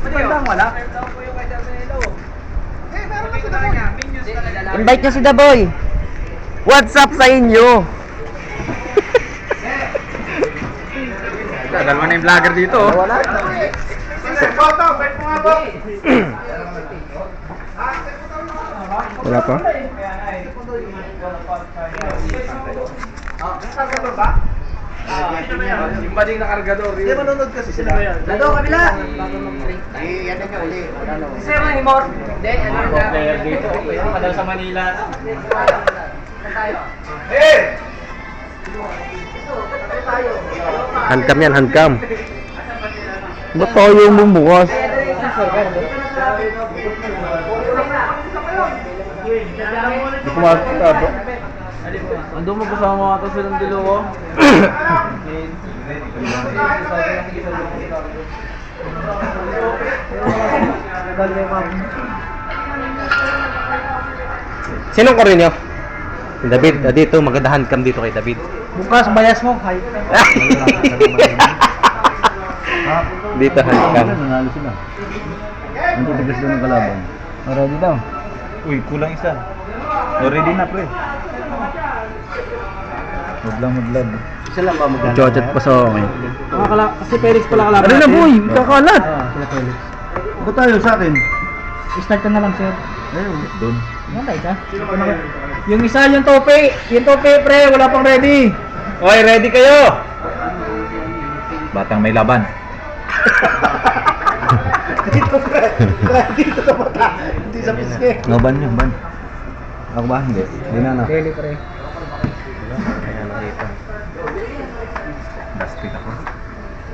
Bandang wala. Invite nyo si Daboy. What's up sa inyo? Dalawa na yung vlogger dito. Wala. Wala pa? Yung ba ding nakargador yun? Hindi, manunod kasi sila. Lado, kabila! Yan na uli. Kasi mga himor. Hindi, ano na. Player dito. Padal sa Manila. Handcam yan, handcam. Ba't tayo mong bukas? Hindi ko makakita. Ando mo kasama mga ito silang dalawa. Sinong ko rin nyo? Si David. Dito, maganda handcam dito kay David. Bukas, bayas mo. Hay. Dito handcam. Nanalo sila. Ang tutigas doon ng kalaban. Ready daw. Uy, kulang isa. Already na pre. Huwag lang mag-love. Isa lang ba magana? Chochat pa sa akin. Kasi Felix pala kalaban. Ano na boy? Kakalat! Sila Felix. Ba't tayo sa akin? Start ka na lang, sir. Ayun. Doon. Malay ka. Yung isa, yung tope. Yung tope, pre. Wala pang ready. Okay, ready kayo? Batang may laban. Dito, pre. Dito sa mata. Hindi sa piske. Laban yun, ban. Ako ba? Hindi. Hindi na. Deli, pre. Kaya nakita. Last pick ako.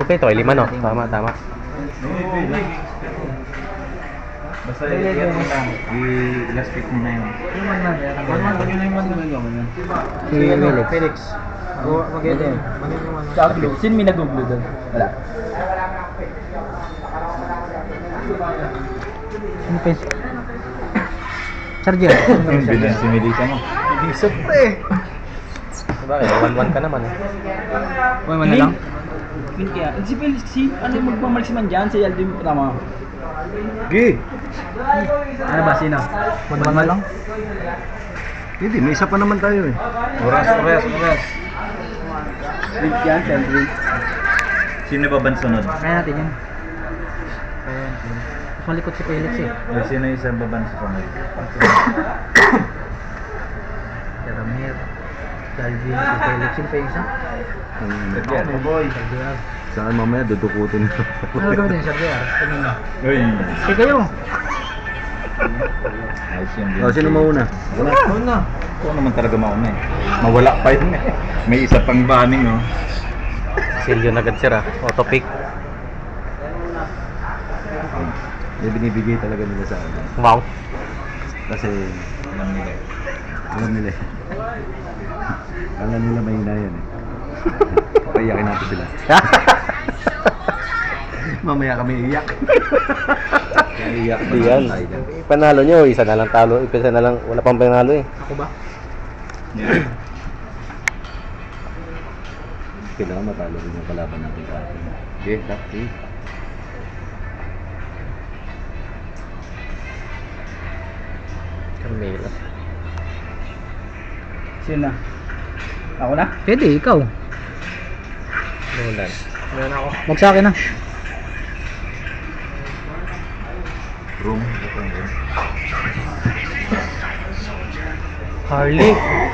Okay, ito, 5 no? Tama, tama. Basta i-get mo lang. I-last pick mo na yun. Yung man lang. Ano na yung man na Si Felix. Mag-edit. Magiging Sin may nag-google doon. Wala. Ano pa yun? Charger. Binansimilita mo. Isip pre. Bakit? 1-1 ka naman eh. Uy, man na lang. Kaya, si Felix, ano yung magmamalisiman dyan? Si Alvin tama. Gi! Ano ba, sino? Man lang? Hindi, may isa pa naman tayo eh. Oras. Felix yan, si Alvin. Sino ba bansunod? Kaya natin yan. Mas malikot si Felix eh. Sino yung isang babansunod? Ramir, Alvin, si Felix. Sino pa yung isa? Sergio, boy. Saan mamaya dudukutin ko. Ano gawin din, Sergio? Tingin mo. Uy. Sige kayo. Ayos yun. Sino mauna? Una. Ito naman talaga mauna eh. Mawala pa yun eh. May isa pang banning oh. Silyo na agad sir ah. Auto pick. May binibigay talaga nila sa akin. Wow. Kasi alam nila eh. Alam nila may hinayan eh. Payakin natin sila. Mamaya kami iyak. Iyak pa Yan. tayo dyan. Panalo nyo, isa na lang talo. Isa na lang, wala pang panalo eh. Ako ba? Yeah. Kailangan matalo rin yung kalaban natin sa atin. Okay, that's it. Carmela. Sino na? Ako na? Pwede, ikaw. Nolan. Meron ako. Wag sa akin na. Room.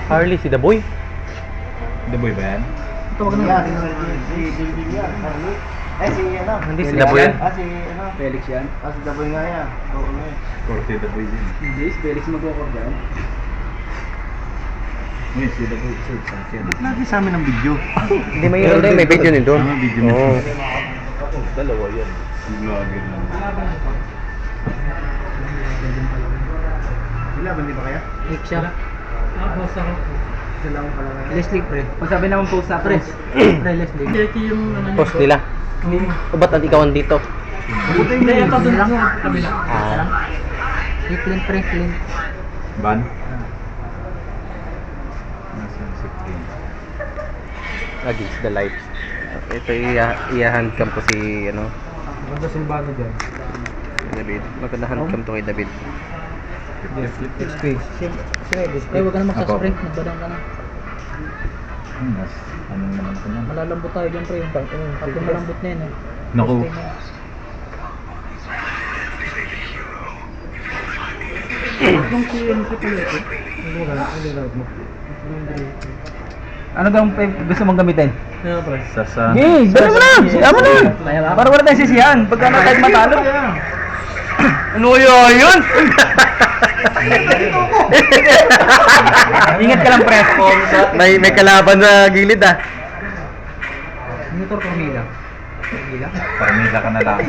Harley, si The Boy. The boy ba yan? Tawag na. Hindi si The Boy yan. Si Felix yan. Si Daboy nga yan. Korte the boy din. Hindi, si Felix mag-record yan. Uy, si the boy. Ba't lagi sa amin ang video? Hindi may yun doon, may video din doon. Video na. Oo. Dalawa yan. Vlogger lang. Wala ba, hindi ba kaya? Nick siya. Post ako. Leslie, pre. Pagsabi naman post na, pre. Pre, Leslie. Post nila. O ba't ikaw andito? Hindi, ito doon lang. Kabila. Ah. Clint, pre, Clint. Ban? Nasa 16. Against the light. Ito iya-handcam ko si ano. Maganda Silvano dyan. David. Maganda handcam to kay David. XP. Ay, huwag ka na magsaspray. Nagbadang ka na. Mas, anong naman ko na? Malalambot tayo dyan, pre. Pag malambot na yun, eh. Naku. Yung TNT pala ito. Ano bang gusto mong gamitin? Sasa. Hey, dala mo na! Siya mo na! Para wala tayong sisihan. Pagka na tayo matalo. Ano yun? Ingat ka lang, pre. May kalaban sa gilid ah. Motor kong hila. Hila? Parmila ka na lang.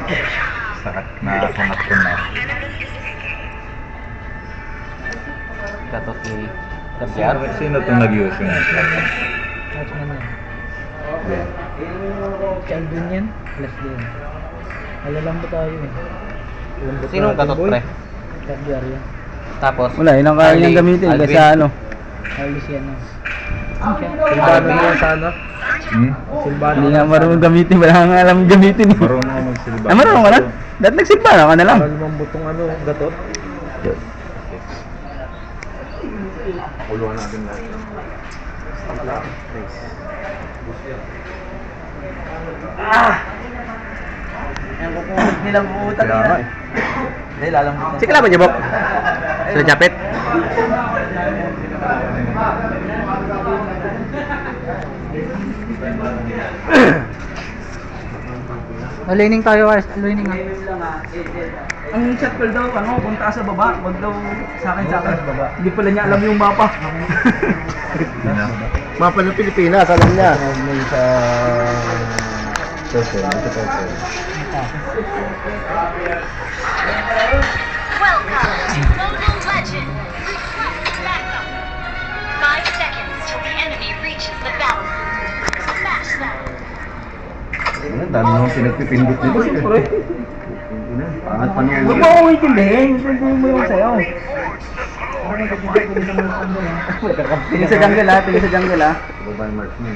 Sakat na kunat ko na. Katot ni Sino itong nag-use yun? Watch mo na. Yeah. Child din yan. Plus din. Malalambot tayo eh. Sinong katot pre? Kadyar yan. Tapos Wala, yun ang kaya niyang gamitin. Alvin. Kasi ano? Carlos yan. Silvano yan sana. Silvano. Hindi nga marunong gamitin. Wala nga alam gamitin. Marunong ako magsilba. Ah, marunong ka na? Dahil nagsilvano ka na lang. Para limang butong ano, gatot. Puluhan natin lahat. Ang kukumot nilang utang Kaya nga nila. Hindi, lalambot na. si kalaban niya Bok? Sila Japet? Lining tayo guys, lining ah. Ang shot call daw, ano, punta ka sa baba, wag daw sa akin. Hindi pala niya alam yung mapa. Mapa ng Pilipinas, alam niya. sa... Turtle, ito turtle. Welcome to Mobile Legend! Request backup! 5 seconds till the enemy reaches the battlefield. Smash them! Ang dami nung pinagpipindot dito. Pangat pa Huwag mo akong itindihin, hindi mo yung sayaw. Tingin sa jungle ha, tingin sa jungle ha. Babae mark mo.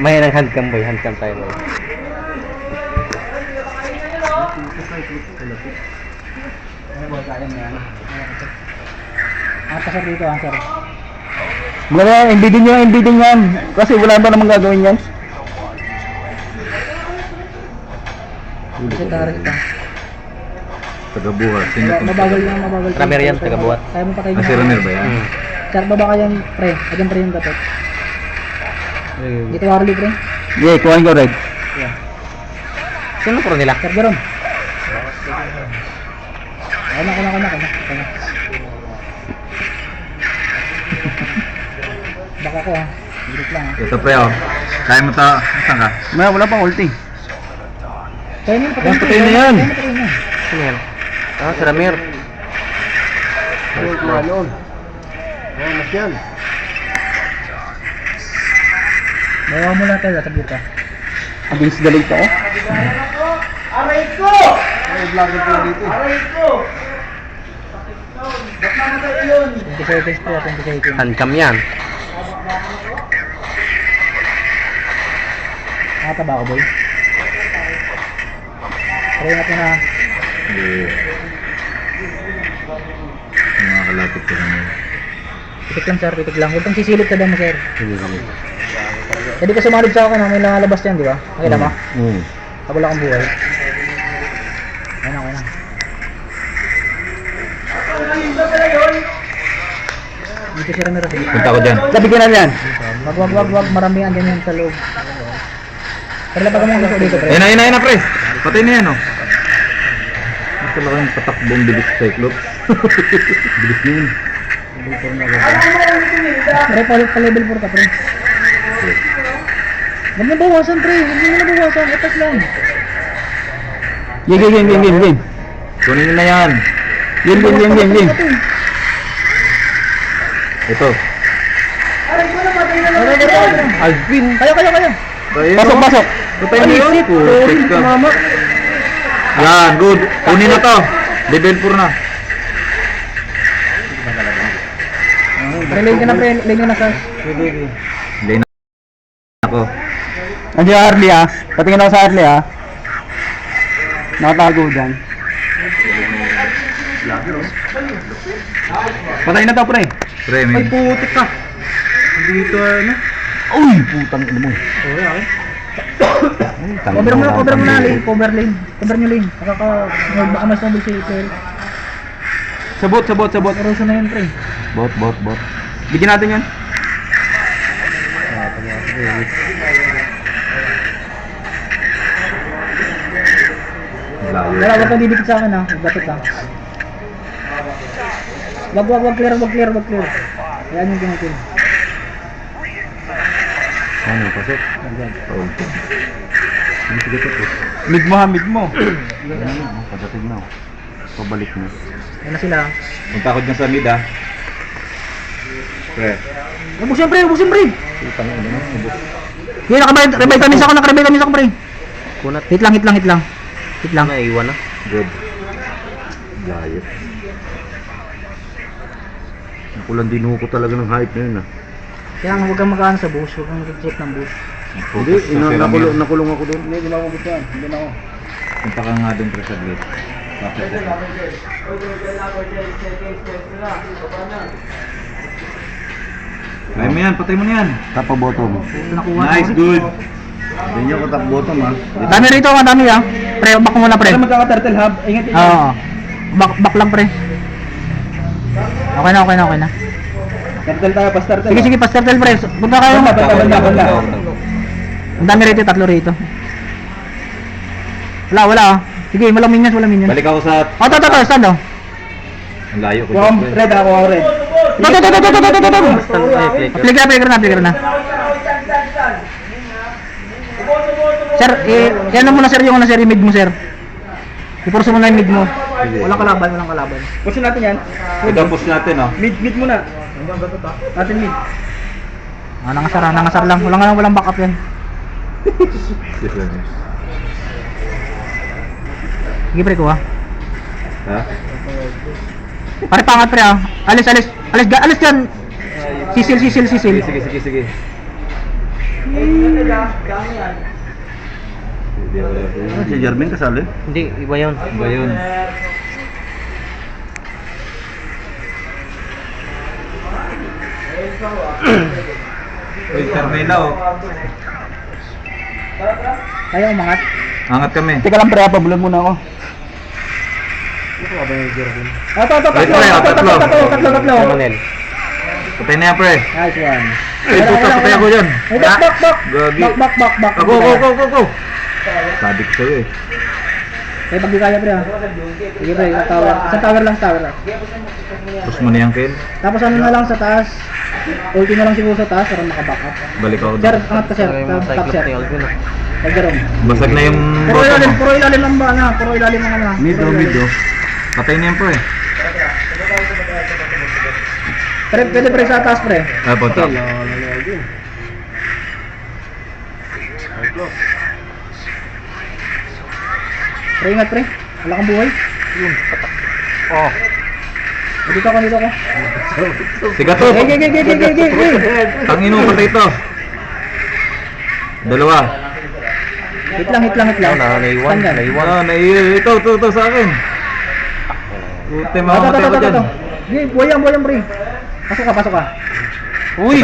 May ng handcam boy, handcam tayo boy. Sir dito ha, sir. Maganda yan, embedin yan. Kasi wala ba namang gagawin yan? Secretary ka. Tagabuhat. Sino itong Mabagal lang, mabagal. Ramer yan, taga-buhat. Kaya mo pa kayo. Ah, si Ramir ba yan? Sir, baba ka yan, pre. Ayan pre yung dapat. Dito warli, pre. Yeah, kuhain ko red. Sino pro nila? Sir, Jerome. Kana. Baka ko ha. Bilit lang ha. Ito pre oh. Kaya mo ta. Saan ka? Wala pang ulti. Kaya nyo, Patayin na yan. Sino yan? Ah, si Ramir. Malon. Oh, mas yan. Bawa mo lang tayo, sabi ka. Ang bilis galing ka, oh. Ay, vlogger ko dito. 20 seconds po, 20 seconds. Handcam yan. Nakataba ako, boy. Try natin na. Hindi. Mga kalapit ko naman. Pitik lang, sir. Pitik lang. Huwag kang sisilip ka daw mo, sir. Hindi ka sumalib sa akin, ha? May langalabas yan, di ba? Nakita mo? Habal akong buhay. Ayun na. Dito si Ramiro. Punta ko dyan. Sabi ka na yan. Wag. Maraming andyan yan sa loob. Pero lapag mo gusto dito, pre. Ayun na pre. Patay na yan oh. Ito lang yung patakbong bilis Cyclops. Bilis na yun. Pre, pa level 4 ka, pre. Huwag mo bawasan, pre. Itas lang. Game. Kunin nyo na yan. Game. Ito. Alvin. Kayo. Pasok. Patay na yun. Putik ka. Yan, good. Kunin na to. Level 4 na. Pre, lane ka na, sir. Hindi na ako. Andiyan Harley, ah. Patingin ako sa Harley, ah. Nakatago dyan. Patay na to, pre. Pre, may... putik ka. Dito, ano? Uy, putang ina mo. Cover mo na, lane. Cover nyo lane. Baka mas mabul si Kel. Sabot. Erosion na yun, pre. Bot. Bigyan natin yan. Wala, wag kang didikit sa akin ha. Batot ha. Wag clear. Ayan yung ginatin. Ano, pasok? Oo. Sige to. Mid mo. Pagdating na. Pabalik na. Yan na sila. Kung takot ka sa mid ah. Pre. Ubusin pre. Putang ina mo. Hindi, revive tamis ako, pre. Kunat. Hit lang. Naiwan na. Good. Layot. Nakulang dinuho ko talaga ng hype na yun ah. Kaya nga huwag kang mag-ano sa bush, huwag kang mag-check ng bush. Hindi, nakulong ako doon. Hindi na ako gusto yan. Hindi na ako. Punta ka nga doon pre sa gate. Bakit na? Kaya mo yan, patay mo na yan. Tapa bottom. Nakuha Nice, ko. good. Hindi niya ko tap bottom ha. Dami rito, dami ah. Pre, back mo muna pre. Magkaka-turtle hub. Ingat Oo. Back lang pre. Okay na. Turtle tayo, pas turtle. Sige, pas turtle pre. Punta kayo. Banda. Ang dami rito, 3 rito. Wala ah. Sige, walang minions. Balik ako sa... Stand oh. Ang layo ko. Yung red ako red. Play ka na. Sir, yan na muna sir yung mid mo sir. Iporso mo na yung mid mo. Walang kalaban. Push natin yan. Ito push natin oh. Mid muna. Natin mid. Nangasar lang. Walang backup yan. Yes lang yan. Sige pre, kuha. Ha? Pare pangat pre ah. Alis dyan. Sisil. Sige. Si Jermaine kasali? Hindi, iba yun. Ba yun? Uy, Carmela oh. Kaya umangat. Angat kami. Teka lang pre, pabulog muna ako. Tatlo. Manel. Patay na yan pre. Nice one. Ay, puta, patay ako dyan. Gagi. Back. Go. Sabi ko sa'yo eh. Eh, pag di kaya pre ah. Sige pre, tower. Sa tower lang. Push mo na yan, Ken. Tapos ano na lang sa taas. Ulti na lang siguro sa taas para maka-back up. Balik ako Sir, doon. angat ka sir. Top sir. Pag Jerome. Basag na yung Puro bottom. ilalim lang ba na? Puro ilalim lang na. Mid oh. Patay na yan pre. Pre, pwede pre sa taas pre. Ah, punta. Pre, ingat pre. Wala kang buhay. Oh. Dito ako. Siga to. Gay. Tangino, patay ito. Dalawa. Hit lang. Naiwan. Saan yan? Ito sa akin. Puti, mamamatay ko dyan. Gay, buhay yan pre. Pasok ka. Uy!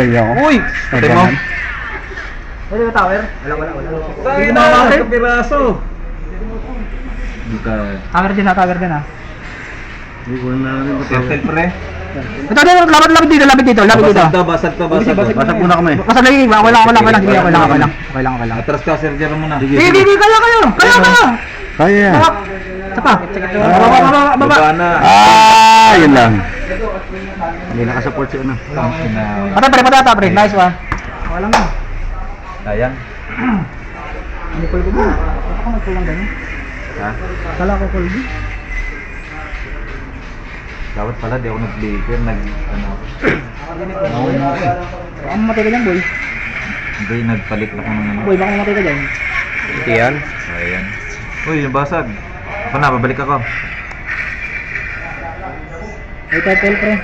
Patay mo. Pwede ba tower? Wala. Tayo na, kapiraso. Buka. Tower din ha. Hindi ko na rin Circle pre. Ito, labit dito. Basag to. Basag muna kami. Basta lagi, wala. Sige, okay lang. Atras ka, Sergio muna. Hindi, kaya. Kaya. Isa pa. Baba. Baba na. Yun lang. Hindi nakasupport siya na. Patata pre. Nice one. Wala na. Sayang. Hindi ko ba? Ako nagkulang ganyan. Ha? Kala ko Colby. Dapat pala di ako nag-flicker, ano. Ang matay ka dyan, boy. Hindi, nagpalit ako ng ano. Boy, baka matay ka dyan. Hindi yan. Ayan. Uy, yung basag. Ako na, babalik ako. May turtle pre.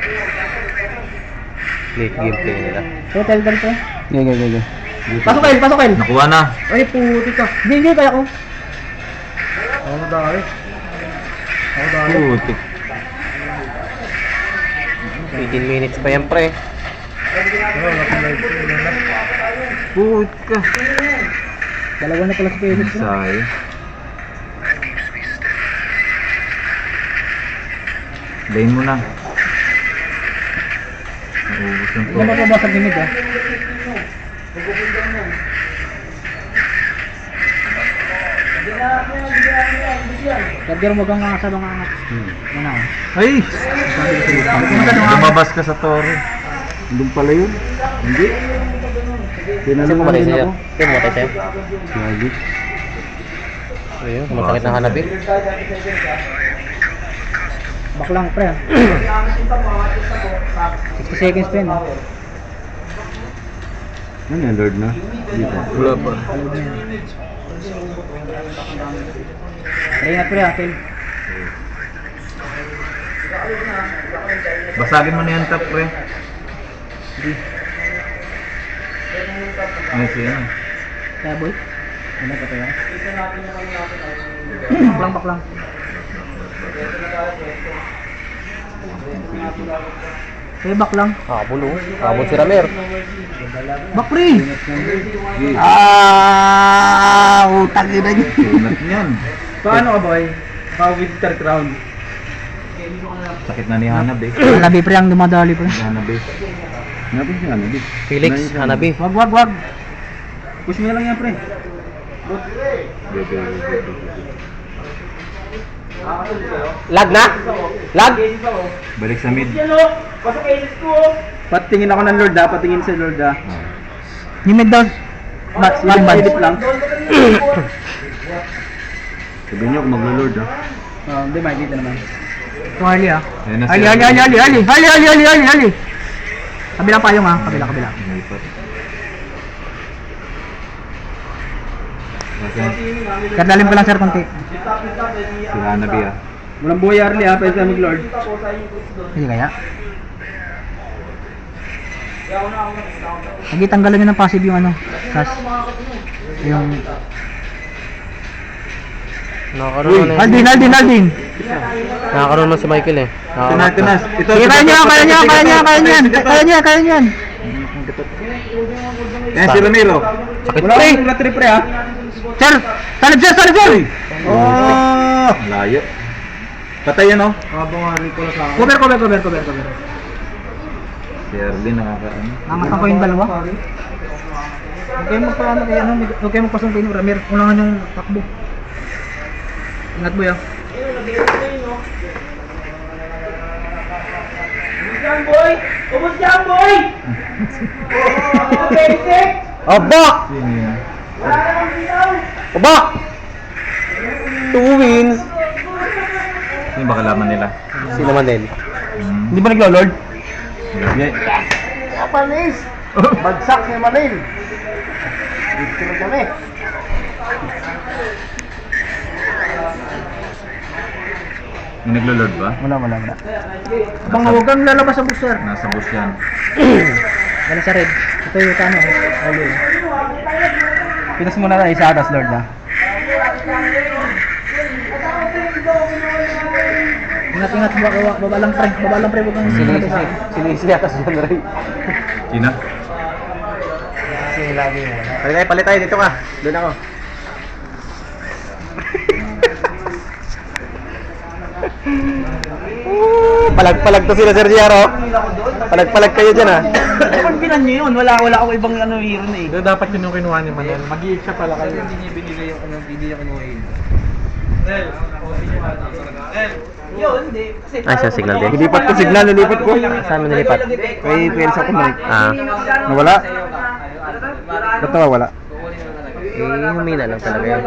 Late gameplay nila. Turtle pre. Gaya. Pasok kail. Nakuha na. Ay, puti ka. Hindi, kaya ko. Putik. 18 minutes pa yan, pre. Putik ka. Dalawa na pala si Felix. no? Say. Lane mo na. Naubos ng Hindi na mabasag ni Mid, ah. Gagawin mo kang sa mga anak. Yan ako. Ay! Lumabas ka sa tore. Doon pala yun. Hindi. Kasi pumatay sa'yo. Kasi pumatay sa'yo. Lagi. Ayun, masakit na hanapin. Baklang pre. 60 seconds pa yun. ah. Ano yan, Lord na? Dito. Wala pa. Pre, ingat pre, Phil. Basagin mo na yan, tap, pre. Ay, siya na. Kaya boy. Ano pa tayo? Baklang. Kaya baklang. Habol, oh. Habol si Ramer. Bak pre! Utang ina niyo. Tunat niyan. Paano ka boy? How with third round? Sakit na ni Hanab eh. Labi pre ang dumadali pre. Hanab eh. Napin siya ano, di? Felix, Hanabi. Wag. Push mo na lang yan pre. Lag na? Lag? Balik sa mid. Patingin ako ng Lord patingin sa Lord Ah. Yung mid daw. Edit lang. Sabihin niyo kung maglo-Lord ah. Hindi, may dito naman. Ito Ali ah. Ayan na Ali. Kabila payong ah, kabila. Lumipat. Kadalim ko lang sir konti. Si Hanab ah. Walang buhay Arlie ah, pwede mag Lord. Hindi kaya? Lagi tanggalan nyo ng passive yung ano, kas. Yung... Nakakaroon na Aldin! Nakakaroon na si Michael eh. Tinas. Ito. Sige, kaya niyan! Yan si Ramiro. Sakit Wala pre. akong latri pre ah. Sir! Salib sir! Oh! Layo. Patay yan oh. Cover. Si Erlin nakakaano. Nangatang ko yung dalawa. Huwag kayo magpaano kaya ano, huwag kayo magpasong kayo Ramir. Ulangan yung takbo. Ingat boy ah. Abak! Sino yan? Abak! 2 wins. Sino ba kalaman nila? Sino man din? Hindi ba naglo-lord? Yeah. Bagsak ni Manil. Dito na kami. May naglo-lord ba? Wala. Bang huwag kang lalabas sa booster. Nasa bus yan. Wala sa red. Ito yung kano. Ayun. Pinas mo na tayo sa atas Lord na. Ingat, baba lang pre, huwag kang Sinisiyatas dyan rin. Sino? Palit tayo, dito ka. Doon ako. Palag to sila Sir Giaro. Palag kayo dyan ah. Pag pinan nyo yun, wala ako ibang ano hero na eh. Doon dapat yun yung kinuha ni Manel. Mag-iik siya pala kayo. Hindi niya binigay yung ano, hindi niya kinuha yun. Ay, siya signal din. Nilipat ko signal, nilipat ko. Saan mo nilipat? Kay Pwede sa kumalik. Ah, Nawala? Ba't nawawala? humina lang talaga yun.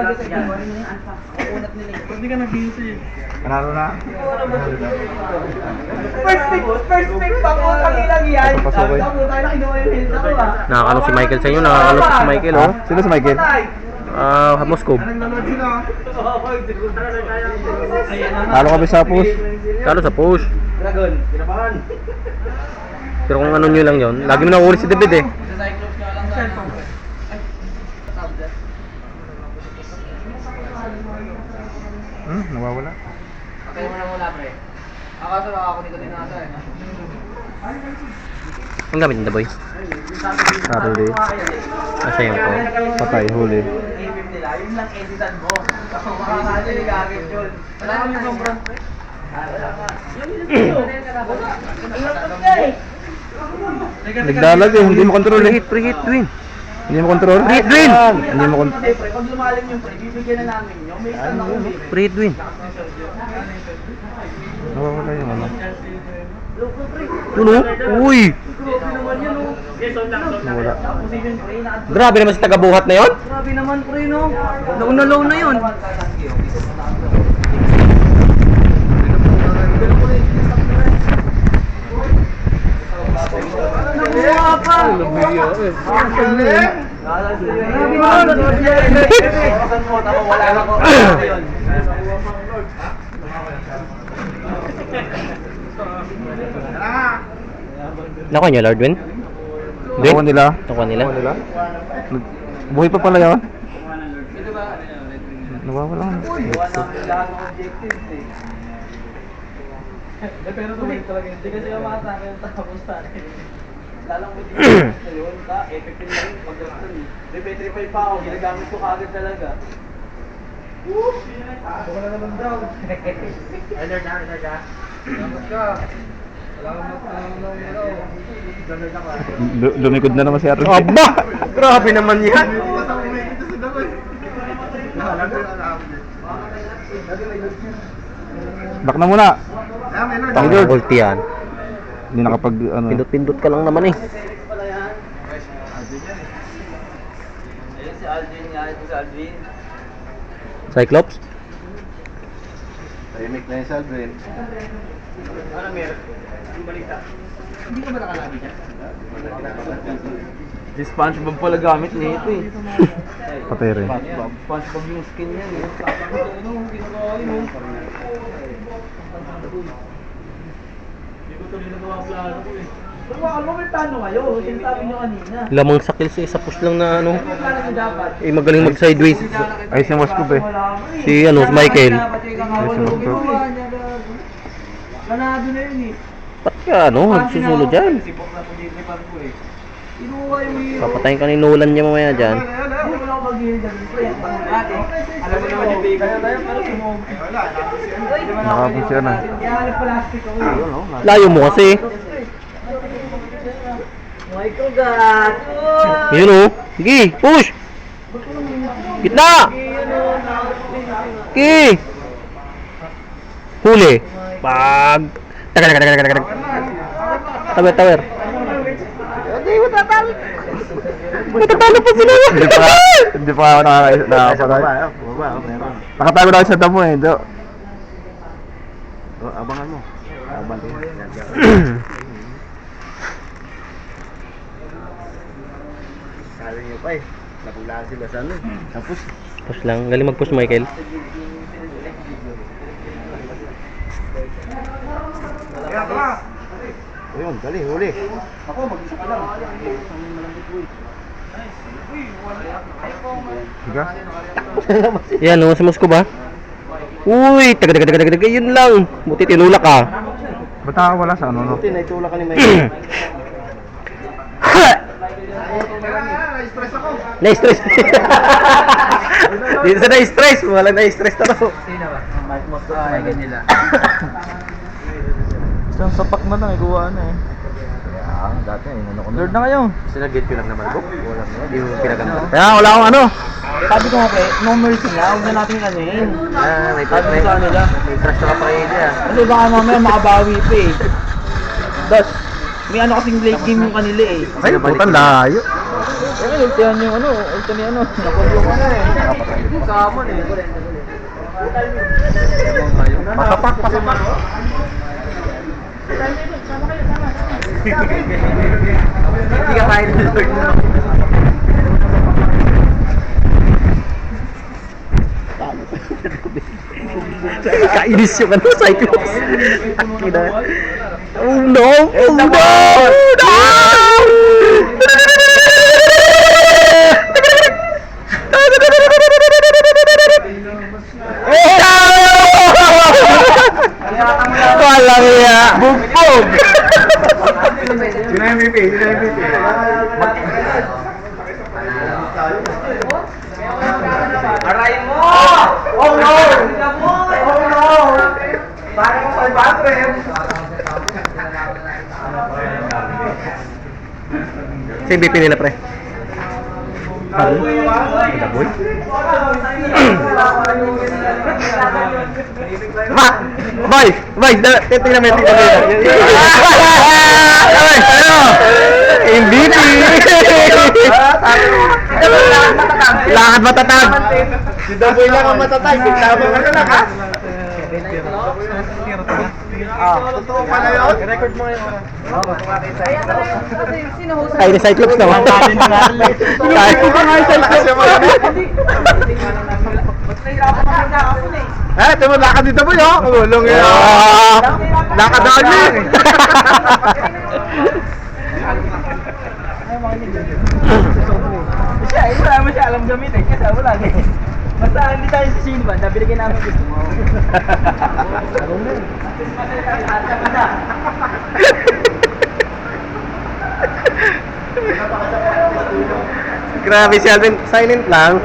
Panalo na? First pick pa po, tangilang yan. Papasok ko Tayo na kinuha yung health ako ah. Nakakalong si Michael sa inyo, nakakalong si Michael oh. Sino si Michael? Moscow. Talo kami sa push. Talo sa push. Dragon, kinabahan. Pero kung ano nyo lang yun, lagi mo nakukulit si David eh. Nawawala. Kaya mo na muna, pre. Akaso lang ako nito din nasa eh. Ang gamit niya, boy. Saturday. Kasi yung po. Patay, huli. Yun lang editan mo. Ako makakali ni Gavin yun. Wala kang yung sobrang pre. Nagdalag eh, hindi mo control eh. Preheat, Dwin. Hindi mo control. Preheat, Dwin. Hindi mo control. Pre, pag lumalim yung pre, bibigyan na namin yung may isang ako. Preheat, Dwin. Nawawala yung ano. Ano? Uy! Nawala. Grabe naman si taga-buhat na yon. Grabe naman pre no. Low na low na yun. Nakuha niyo, Lord Win? Nakuha nila. Nakuha nila? Buhay pa pala yun. Nawawala. Pero tuloy talaga, hindi kasi yung mga sa akin tapos tayo. Lalang mo dito yun, effective na rin pag-gaston eh. May petrify pa ako, ginagamit ko kagad talaga. Wala na naman daw. Alert na. Salamat ka. Lumikod na naman si Ate. Aba! Grabe naman yan! Back na muna. Pang ulti yan. Hindi nakapag ano. Pindot-pindot ka lang naman eh. Ayun si Alvin nga, ito si Alvin. Cyclops? Tahimik na yung Salvin. Ano meron? Yung balita. Hindi ka ba nakalabi dyan? Si SpongeBob pala gamit niya ito eh. Patay rin. SpongeBob yung skin niya eh. Pero baka mo may plano kayo, sinasabi nyo kanina. Lamang sakil sa isa push lang na ano. Ang plano nyo dapat. Eh magaling mag sideways. Ayos yung waskop eh. Si ano, si Michael. Ganado na yun eh. Ba't ka ano, susunod dyan? Sibok na pag-iipan ko eh. Inuha yung hero. Papatayin ka ni Nolan niya mamaya dyan. Hindi mo lang mag-hero dyan. Alam mo naman yung baby. Kaya tayo pero sumog. Nakapun siya na. Kaya alam plastic ako eh. Layo mo kasi. Michael God! Yun o. Sige, push! Gitna! Sige! Huli! Pag... Tagal. Tower. Matatalo pa sila! Hindi pa ako nakakapatay. Nakatago na ako sa damo eh. Abangan mo. Abangan din. Kala niyo pa eh. Napulaan sila sa ano. Tapos, Push lang. Galing mag-push, Michael. ayun, dali, huli. Higa. Yan o, sa Moscow ba? Uy! Taga. Yun lang. Buti tinulak ka. Ba't nakawala sa ano no? Buti, naitulak ka ni Michael. Na-stress. Dito sa na-stress. Walang na-stress na raw. Sino ba? Most of my nila. Isang sapak na lang, iguwa na eh. Dati, inano ko Lord na kayo. Sinagit ko lang naman ko. Wala na. Di mo pinaganda. Kaya wala akong ano. Sabi ko nga pre, no mercy nga, huwag na natin kanuhin. May Sabi ko sa kanila. trust na pa yun niya. Kasi baka mamaya makabawi pa eh. Das, may ano kasing late game yung kanila eh. Ay, putang layo. Eh, ultihan yung ano, ultihan yung ano. Napag-yung ano eh. Samon eh. Pasapak. Hindi ka tayo ng Lord mo. Kainis yung ano, Cyclops. Akina. Oh no! Oh no! No! Bugbog! Sino MVP? Sino MVP? Aray mo! Oh no! Oh no! Bakit mo 500? Si MVP nila, pre. Daboy? Ma! Boy! Boy! Tingnan mo, tingnan mo. Ay, ano? MVP! Lakad matatag! Si Daboy lang ang matatag. Tabang ano lang ha? Totoo pala yun? Record mo yun. Ay, ni Cyclops naman. Eh, ito mo lakad dito boy, oh. Ulong yun. Lakad na kami. Wala mo siya alam gamitin kasi wala eh. Basta hindi tayo sa sino ba, nabigyan namin gusto mo. Grabe si Alvin, silent lang.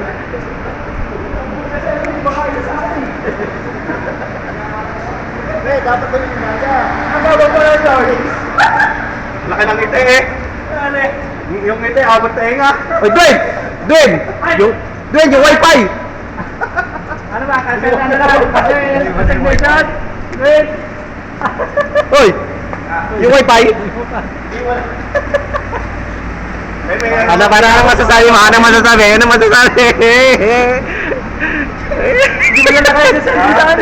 Eh, dapat ko yung umaga. Ano ba pala yun? Laki ng ngiti eh. Yung ngiti, abot tenga. Oy, Dwayne! Dwayne! Dwayne, yung wifi! Ano ba? Cancel na lang. Resignation. Wait. Oy! Yung wifi! Ano ba na masasabi mo? Ano masasabi? Ano masasabi? Hindi mo na kayo sa akin.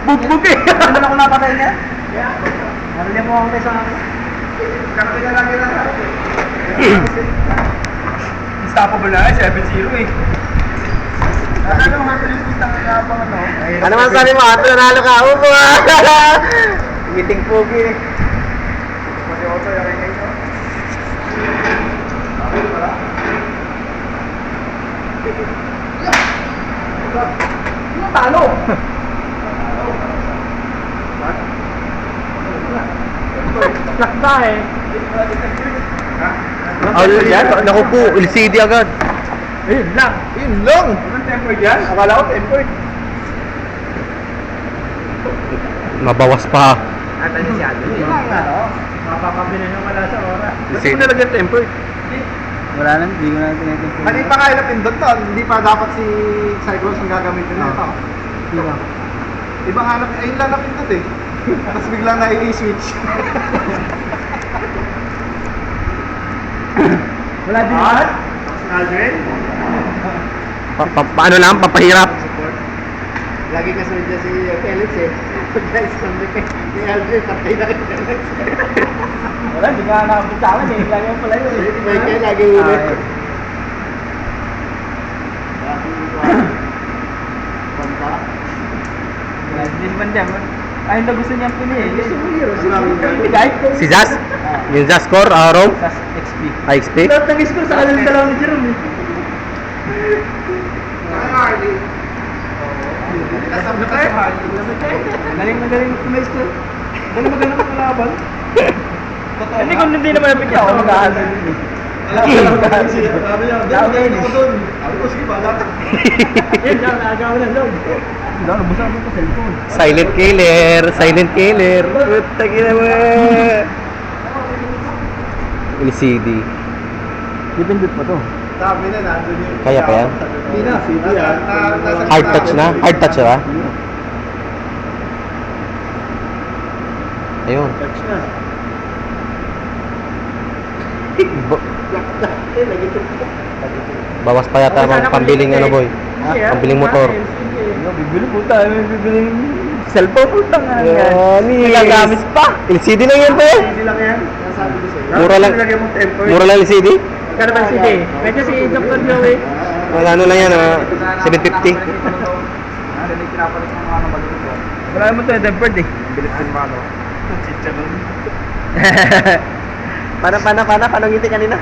Bugbog eh! Ano na ako napatay niya? Narinig mo ako tayo sa akin. Karating na lang yun ang Unstoppable na 7-0 eh. Ano mo hatulis yung tanga pa ano? Ano masasabi mo? Ato nanalo ka! Upo! Ngiting pogi eh. Mati-auto yung kay Kaito. Talo! Lakda eh. Ano yan? Naku po, LCD agad. Ayun lang. Yun long! Anong tempered yan? Akala ko tempered. Mabawas pa. Ata niya si Alvin. Yun lang ano? Mapapabili nyo wala sa oras. Gusto mo nalagyan tempered? Wala lang, hindi ko na tinitin. Mali pa kaya na pindot to. Hindi pa dapat si Cyclones ang gagamitin nito. Diba? Ibang hanap, ayun lang na pindot eh. Tapos biglang na-i-switch. Wala din naman? Aldrin? Paano lang? Papahirap? Lagi kasunod niya si Felix eh. Guys, kay Aldrin, tapay na kay Felix. Wala, hindi nga nakapit sa akin eh. Lagi yung pala yun eh. May kaya lagi huli. Wala din man dyan. Ayun na gusto niyang pili eh. Gusto mo yun. Ibigay? Si Zaz? Yung Zaz score, Rome? Sa XP. XP? Lahat ng score sa kanila dalawa ni Jerome eh. Galing na galing may score. Galing magaling ang kalaban. Hindi kung hindi naman napigyan ako mag-ahalan din eh. Sabi niya, "Dami ako doon." Sabi ko, "Sige, bahala ka." Yun, nakagawa ng loob. Hindi, nabusa mo sa cellphone. Silent killer! Silent killer! Puta kina mo! LCD. Dipindot mo to. Sabi na, nandun yung... Kaya pa yan? Hindi na, CD yan. Hard touch na? Hard touch ba? Ayun. Touch na. Bawas pa yata ang pambiling ano boy. Pambiling motor. Bibili po tayo, bibiling cellphone po lang. Nagagamit pa. LCD lang yan po. Hindi lang yan. Nasabi ko sa'yo. Mura lang. Nilagyan mong temper. Mura lang LCD. Kano ba si Day? Medyo si Dr. Joey. Wala ano lang yan 750. Wala naman ito, tempered eh. Bilis din mga ano. Chicha nun. Paano ngiti kanina?